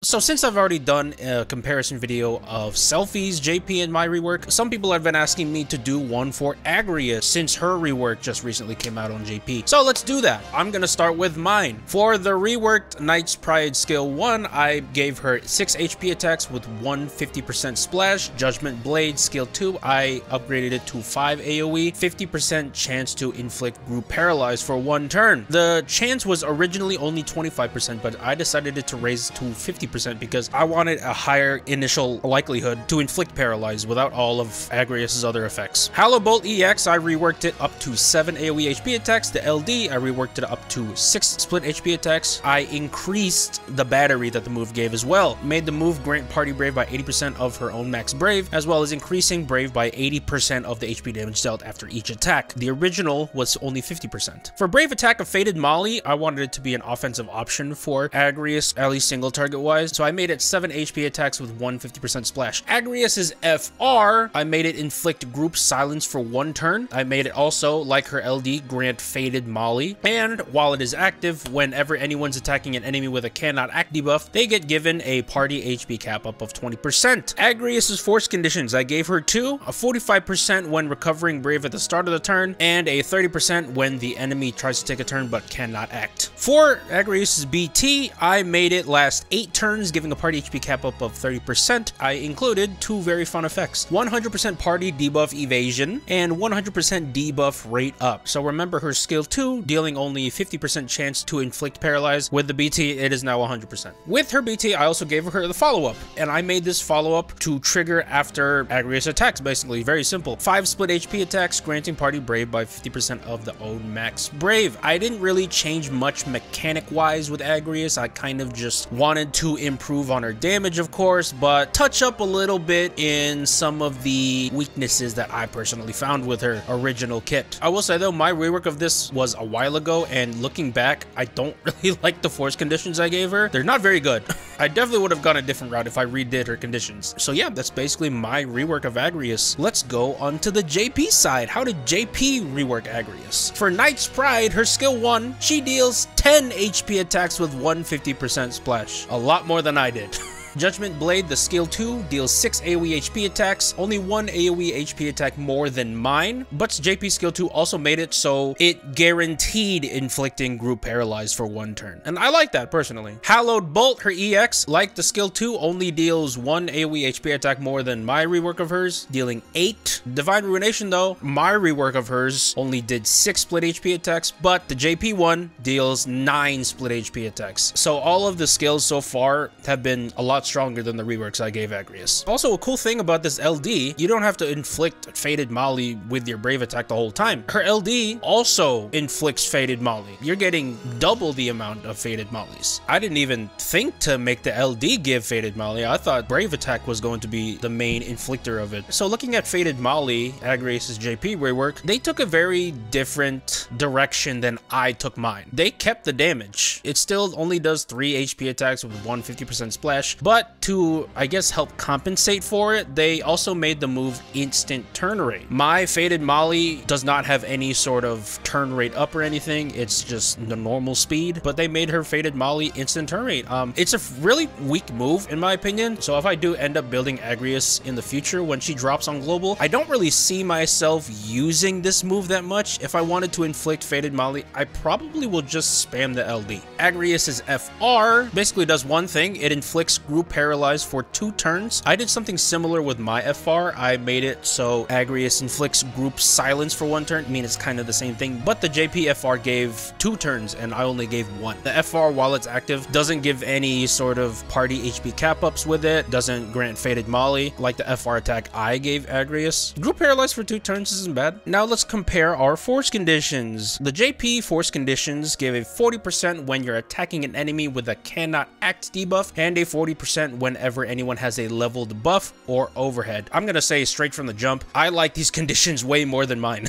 So since I've already done a comparison video of Selfie's JP and my rework, some people have been asking me to do one for Agrias since her rework just recently came out on JP. So let's do that. I'm gonna start with mine. For the reworked Knight's Pride skill 1, I gave her 6 HP attacks with 150% splash. Judgment Blade skill 2, I upgraded it to 5 AoE, 50% chance to inflict group paralyze for 1 turn. The chance was originally only 25%, but I decided to raise it to 50% because I wanted a higher initial likelihood to inflict paralyze without all of Agrias' other effects. Hollow Bolt EX, I reworked it up to 7 AoE HP attacks. The LD, I reworked it up to 6 split HP attacks. I increased the battery that the move gave as well. Made the move grant Party Brave by 80% of her own max Brave, as well as increasing Brave by 80% of the HP damage dealt after each attack. The original was only 50%. For Brave Attack of Faded Molly, I wanted it to be an offensive option for Agrias, at least single target wise, so I made it 7 HP attacks with 150% splash. Agrias' FR, I made it inflict group silence for 1 turn. I made it also, like her LD, grant Faded Molly, and while it is active, whenever anyone's attacking an enemy with a cannot act debuff, they get given a party HP cap up of 20%. Agrias' force conditions, I gave her 2, a 45% when recovering Brave at the start of the turn, and a 30% when the enemy tries to take a turn but cannot act. For Agrias' BT, I made it last 8 turns, giving a party HP cap up of 30%. I included 2 very fun effects: 100% party debuff evasion and 100% debuff rate up. So remember her skill 2, dealing only 50% chance to inflict paralyze. With the BT, it is now 100%. With her BT, I also gave her the follow-up, and I made this follow-up to trigger after Agrias attacks, basically. Very simple. 5 split HP attacks, granting Party Brave by 50% of the own max Brave. I didn't really change much mechanic-wise with Agrias. I kind of just wanted to improve on her damage, of course, but touch up a little bit in some of the weaknesses that I personally found with her original kit. I will say though, my rework of this was a while ago, and looking back, I don't really like the force conditions I gave her. They're not very good. I definitely would have gone a different route if I redid her conditions. So yeah, that's basically my rework of Agrias. Let's go on to the JP side. How did JP rework Agrias? For Knight's Pride, her skill 1, she deals 10 HP attacks with 150% splash. A lot more than I did. Judgment Blade, the skill 2, deals 6 AoE HP attacks, only 1 AoE HP attack more than mine, but JP skill 2 also made it so it guaranteed inflicting group paralyze for 1 turn, and I like that personally. Hallowed Bolt, her EX, like the skill 2, only deals 1 AoE HP attack more than my rework of hers, dealing 8. Divine Ruination though, my rework of hers only did 6 split HP attacks, but the JP one deals 9 split HP attacks. So all of the skills so far have been a lot stronger than the reworks I gave Agrias. Also, a cool thing about this LD, you don't have to inflict Faded Molly with your Brave attack the whole time. Her LD also inflicts Faded Molly. You're getting double the amount of Faded Mollies. I didn't even think to make the LD give Faded Molly. I thought Brave attack was going to be the main inflictor of it. So looking at Faded Molly, Agrias' JP rework, they took a very different direction than I took mine. They kept the damage. It still only does 3 HP attacks with 150% splash, but to, I guess, help compensate for it, they also made the move instant turn rate. My Faded Molly does not have any sort of turn rate up or anything. It's just the normal speed, but they made her Faded Molly instant turn rate. It's a really weak move in my opinion. So if I do end up building Agrias in the future when she drops on global, I don't really see myself using this move that much. If I wanted to inflict Faded Molly, I probably will just spam the LD. Agrias' FR basically does one thing. It inflicts group paralyze for 2 turns. I did something similar with my FR. I made it so Agrias inflicts group silence for 1 turn. I mean, it's kind of the same thing, but the JP FR gave 2 turns and I only gave 1. The FR, while it's active, doesn't give any sort of party HP cap ups with it, doesn't grant Faded Molly like the FR attack I gave Agrias. Group paralyze for 2 turns isn't bad. Now let's compare our force conditions. The JP force conditions give a 40% when you're attacking an enemy with a cannot act debuff, and a 40% whenever anyone has a leveled buff or overhead. I'm gonna say straight from the jump, I like these conditions way more than mine.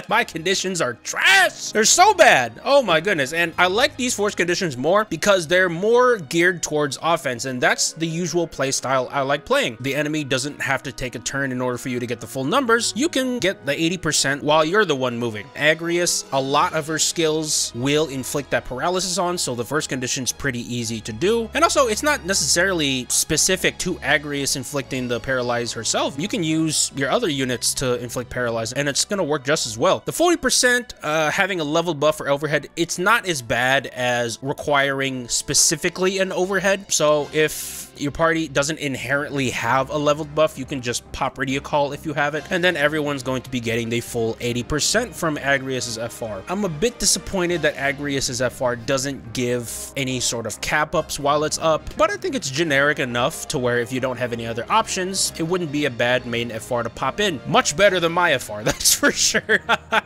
My conditions are trash. They're so bad. Oh my goodness. And I like these force conditions more because they're more geared towards offense, and that's the usual play style I like playing. The enemy doesn't have to take a turn in order for you to get the full numbers. You can get the 80% while you're the one moving. Agrias, a lot of her skills will inflict that paralysis on, so the first condition's pretty easy to do. And also, it's not necessarily specific to Agrias inflicting the paralyze herself. You can use your other units to inflict paralyze, and it's gonna work just as well. The 40% having a leveled buff for overhead, it's not as bad as requiring specifically an overhead. So if your party doesn't inherently have a leveled buff, you can just pop radio call if you have it, and then everyone's going to be getting the full 80% from Agrias's FR. I'm a bit disappointed that Agrias's FR doesn't give any sort of cap ups while it's up, but I think it's generic enough to where if you don't have any other options, it wouldn't be a bad main FR to pop in. Much better than my FR, that's for sure.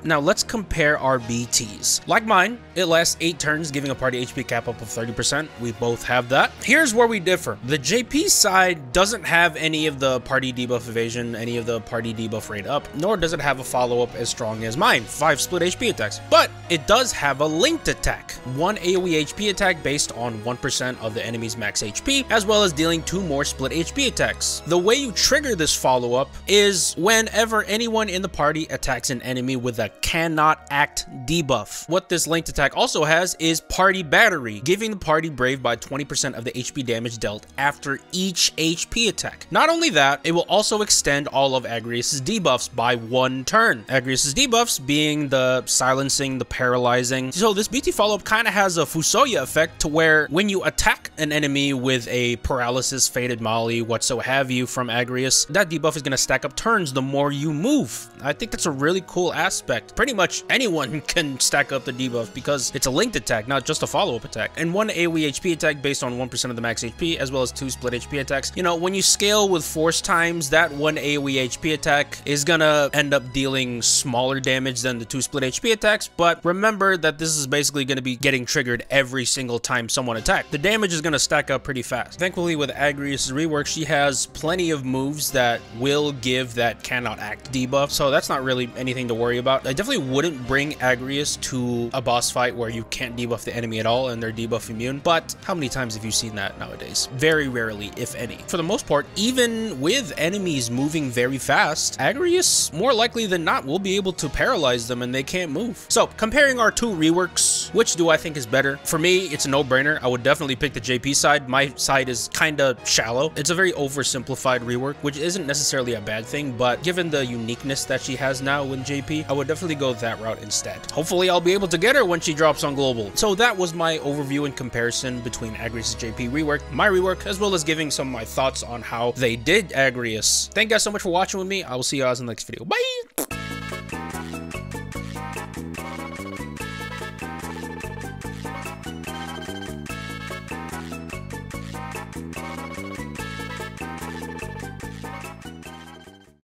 Now let's compare our BTs. Like mine, it lasts 8 turns, giving a party HP cap up of 30%. We both have that. Here's where we differ. The JP side doesn't have any of the party debuff evasion, any of the party debuff rate up, nor does it have a follow-up as strong as mine, 5 split HP attacks. But it does have a linked attack, 1 AoE HP attack based on 1% of the enemy's max HP, as well as dealing 2 more split HP attacks. The way you trigger this follow-up is whenever anyone in the party attacks an enemy with a cannot act debuff. What this linked attack also has is party battery, giving the party brave by 20% of the HP damage dealt after each HP attack. Not only that, it will also extend all of Agrias' debuffs by 1 turn. Agrias' debuffs being the silencing, the paralyzing. So this BT follow-up kind of has a Fusoya effect to where when you attack an enemy with a paralysis, faded molly, whatsoever have you from Agrias, that debuff is going to stack up turns the more you move. I think that's a really cool aspect. Pretty much anyone can stack up the debuff because it's a linked attack, not just a follow-up attack. And 1 AoE HP attack based on 1% of the max HP, as well as 2 split HP attacks. You know, when you scale with force times, that 1 AoE HP attack is gonna end up dealing smaller damage than the 2 split HP attacks, but remember that this is basically gonna be getting triggered every single time someone attacks. The damage is gonna stack up pretty fast. Thankfully, with Agrias' rework, she has plenty of moves that will give that cannot act debuff, so that's not really anything to worry about. I definitely wouldn't bring Agrias to a boss fight where you can't debuff the enemy at all and they're debuff immune, but how many times have you seen that nowadays? Very rarely, if any. For the most part, even with enemies moving very fast, Agrias, more likely than not, will be able to paralyze them and they can't move. So, comparing our 2 reworks, which do I think is better? For me, it's a no-brainer. I would definitely pick the JP side. My side is kinda shallow. It's a very oversimplified rework, which isn't necessarily a bad thing, but given the uniqueness that she has now with JP, I would definitely go that route instead. Hopefully, I'll be able to get her when she drops on global. So that was my overview and comparison between Agrias' JP rework, my rework, as well as giving some of my thoughts on how they did Agrias. Thank you guys so much for watching with me. I will see you guys in the next video. Bye!